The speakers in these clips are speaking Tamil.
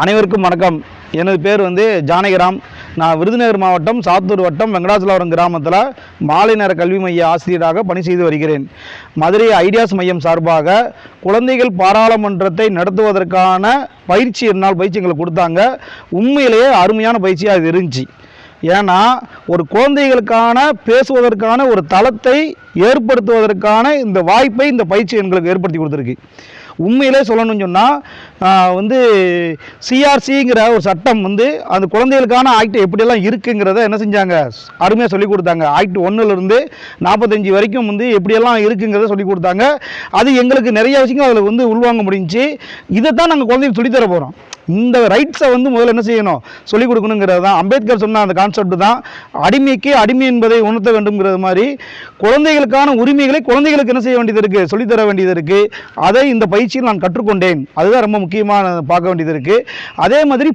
அனைவருக்கும் வணக்கம். எனது பேர் ஜானகிராம். நான் விருதுநகர் மாவட்டம் சாத்தூர் வட்டம் வெங்கடாச்சலபுரம் கிராமத்தில் மாலை நேர கல்வி மைய ஆசிரியராக பணி செய்து வருகிறேன். மதுரை ஐடியாஸ் மையம் சார்பாக குழந்தைகள் பாராளுமன்றத்தை நடத்துவதற்கான பயிற்சி 2 நாள் பயிற்சி எங்களுக்கு கொடுத்தாங்க. உண்மையிலேயே அருமையான பயிற்சியாக அது இருந்துச்சு. ஏன்னா ஒரு குழந்தைகளுக்கான பேசுவதற்கான ஒரு தளத்தை ஏற்படுத்துவதற்கான இந்த வாய்ப்பை இந்த பயிற்சி எங்களுக்கு ஏற்படுத்தி கொடுத்துருக்கு. உண்மையிலே சொல்லணும்னு சொன்னால் சிஆர்சிங்கிற ஒரு சட்டம் அந்த குழந்தைகளுக்கான ஆக்ட் எப்படியெல்லாம் இருக்குங்கிறத என்ன செஞ்சாங்க, அருமையாக சொல்லிக் கொடுத்தாங்க. ஆக்ட் 1லேருந்து 45 வரைக்கும் எப்படியெல்லாம் இருக்குங்கிறத சொல்லிக் கொடுத்தாங்க. அது எங்களுக்கு நிறைய விஷயங்கள் அதில் உள்வாங்க முடிஞ்சிச்சு. இதை தான் நாங்கள் குழந்தைகளுக்கு சொல்லித்தர போகிறோம். இந்த ரைட்ஸை முதல்ல என்ன செய்யணும், சொல்லிக் கொடுக்கணுங்கிறது தான். அம்பேத்கர் சொன்ன அந்த கான்செப்ட் தான், அடிமைக்கு அடிமை என்பதை உணர்த்த வேண்டும்ங்கிறது மாதிரி குழந்தைகளுக்கான உரிமைகளை குழந்தைகளுக்கு என்ன செய்ய வேண்டியது இருக்குது, சொல்லித்தர வேண்டியது இருக்குது. அதை இந்த பயிற்சியில் நான் கற்றுக்கொண்டேன். அதுதான் ரொம்ப முக்கியமாக பார்க்க வேண்டியது இருக்குது. அதே மாதிரி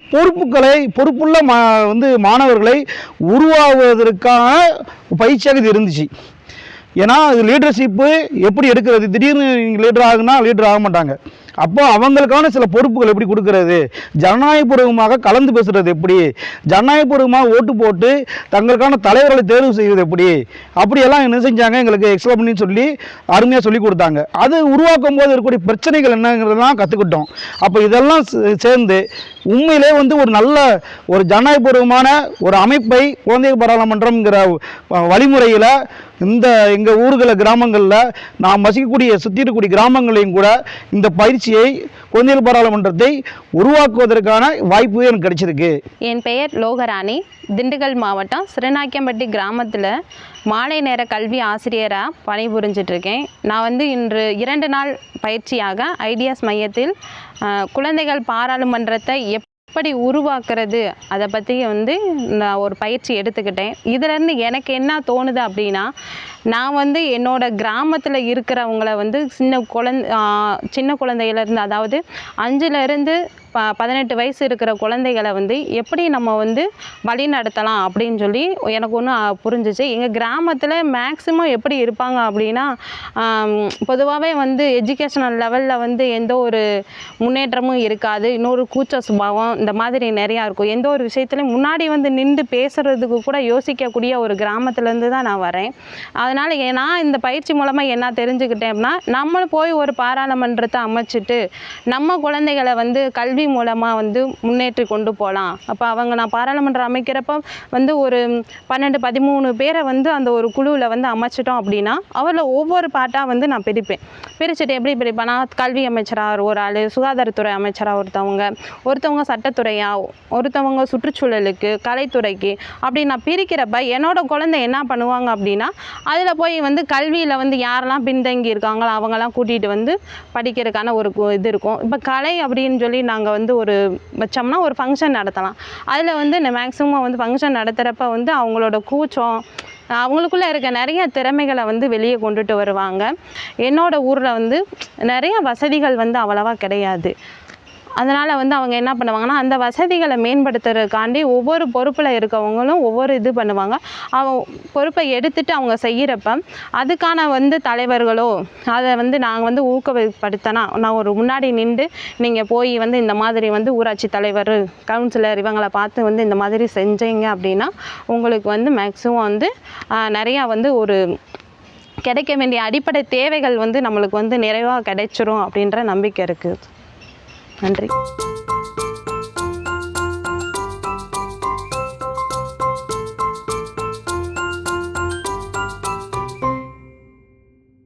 பொறுப்புள்ள மாணவர்களை உருவாகுவதற்கான பயிற்சியாக இது இருந்துச்சு. ஏன்னா அது லீடர்ஷிப்பு எப்படி எடுக்கிறது, திடீர்னு லீடர் ஆகுனா லீடர் ஆக மாட்டாங்க. அப்போ அவங்களுக்கான சில பொறுப்புகள் எப்படி கொடுக்கறது, ஜனநாயகபூர்வமாக கலந்து பேசுகிறது எப்படி, ஜனநாயகபூர்வமாக ஓட்டு போட்டு தங்களுக்கான தலைவர்களை தேர்வு செய்வது எப்படி, அப்படியெல்லாம் என்ன செஞ்சாங்க, எங்களுக்கு எக்ஸ்பிளைன் பண்ணி சொல்லி அருமையாக சொல்லி கொடுத்தாங்க. அது உருவாக்கும் போது இருக்கக்கூடிய பிரச்சனைகள் என்னங்கிறதெல்லாம் கற்றுக்கிட்டோம். அப்போ இதெல்லாம் சேர்ந்து உண்மையிலே ஒரு நல்ல ஒரு ஜனநாயகபூர்வமான ஒரு அமைப்பை குழந்தைகள் பாராளுமன்றம்ங்கிற வழிமுறையில் எங்கள் ஊர்களில் கிராமங்களில் நாம் வசிக்கக்கூடிய சுற்றி இருக்கக்கூடிய கிராமங்களையும் கூட இந்த பயிற்சியை குழந்தைகள் பாராளுமன்றத்தை உருவாக்குவதற்கான வாய்ப்பு எனக்கு கிடைச்சிருக்கு. என் பெயர் லோகராணி. திண்டுக்கல் மாவட்டம் சிறுநாய்க்கம்பட்டி கிராமத்தில் மாலை நேர கல்வி ஆசிரியராக பணிபுரிஞ்சிட்ருக்கேன். நான் இன்று 2 நாள் பயிற்சியாக ஐடியாஸ் மையத்தில் குழந்தைகள் பாராளுமன்றத்தை எப்படி உருவாக்குறது அதை பற்றி நான் ஒரு பயிற்சி எடுத்துக்கிட்டேன். இதிலேருந்து எனக்கு என்ன தோணுது அப்படின்னா, நான் என்னோடய கிராமத்தில் இருக்கிறவங்கள சின்ன குழந்தையிலேருந்து, அதாவது 5லேருந்து 18 வயசு இருக்கிற குழந்தைகளை எப்படி நம்ம வழி நடத்தலாம் அப்படின்னு சொல்லி எனக்கு ஒன்று புரிஞ்சிச்சு. எங்கள் கிராமத்தில் மேக்ஸிமம் எப்படி இருப்பாங்க அப்படின்னா, பொதுவாகவே எஜுகேஷனல் லெவலில் எந்த ஒரு முன்னேற்றமும் இருக்காது. இன்னொரு கூச்ச சுபாவம் இந்த மாதிரி நிறையா இருக்கும். எந்த ஒரு விஷயத்துலையும் முன்னாடி நின்று பேசுகிறதுக்கு கூட யோசிக்கக்கூடிய ஒரு கிராமத்துலேருந்து தான் நான் வரேன். அதனால் நான் இந்த பயிற்சி மூலமாக என்ன தெரிஞ்சுக்கிட்டேன் அப்படின்னா, நம்மளும் போய் ஒரு பாராளுமன்றத்தை அமைச்சிட்டு நம்ம குழந்தைகளை கல்வி மூலமாக முன்னேற்றி கொண்டு போகலாம். அப்போ நான் பாராளுமன்றம் அமைக்கிறப்ப ஒரு 12-13 பேரை அந்த ஒரு குழுவில் அமைச்சிட்டோம் அப்படின்னா, அவரில் ஒவ்வொரு பாட்டாக நான் பிரிச்சுட்டு எப்படி பிரிப்பேன்னா, கல்வி அமைச்சராக ஒரு ஆள், சுகாதாரத்துறை அமைச்சராக ஒருத்தவங்க சட்டத்துறையாக, ஒருத்தவங்க சுற்றுச்சூழலுக்கு, கலைத்துறைக்கு, அப்படி நான் பிரிக்கிறப்ப என்னோட குழந்தை என்ன பண்ணுவாங்க அப்படின்னா, அதில் போய் கல்வியில் யாரெல்லாம் பின்தங்கி இருக்காங்களோ அவங்கெல்லாம் கூட்டிகிட்டு படிக்கிறதுக்கான ஒரு இது இருக்கும். இப்போ கலை அப்படின்னு சொல்லி நாங்கள் ஒரு வச்சோம்னா ஒரு ஃபங்க்ஷன் நடத்தலாம். அதில் மேக்ஸிமம் ஃபங்க்ஷன் நடத்துகிறப்ப அவங்களோட கூச்சம், அவங்களுக்குள்ளே இருக்க நிறைய திறமைகளை வெளியே கொண்டுட்டு வருவாங்க. என்னோடய ஊரில் நிறைய வசதிகள் அவ்வளவா கிடையாது. அதனால் அவங்க என்ன பண்ணுவாங்கன்னா, அந்த வசதிகளை மேம்படுத்துறதுக்காண்டி ஒவ்வொரு பொறுப்பில் இருக்கவங்களும் ஒவ்வொரு இது பண்ணுவாங்க. பொறுப்பை எடுத்துகிட்டு அவங்க செய்கிறப்ப அதுக்கான தலைவர்களோ அதை நாங்கள் ஊக்கப்படுத்தினா, நான் ஒரு முன்னாடி நின்று நீங்கள் போய் இந்த மாதிரி ஊராட்சி தலைவர், கவுன்சிலர் இவங்களை பார்த்து இந்த மாதிரி செஞ்சீங்க அப்படின்னா உங்களுக்கு மேக்ஸிமம் நிறையா ஒரு கிடைக்க வேண்டிய அடிப்படை தேவைகள் நம்மளுக்கு நிறைவாக கிடைச்சிரும் அப்படின்ற நம்பிக்கை இருக்குது. நன்றி.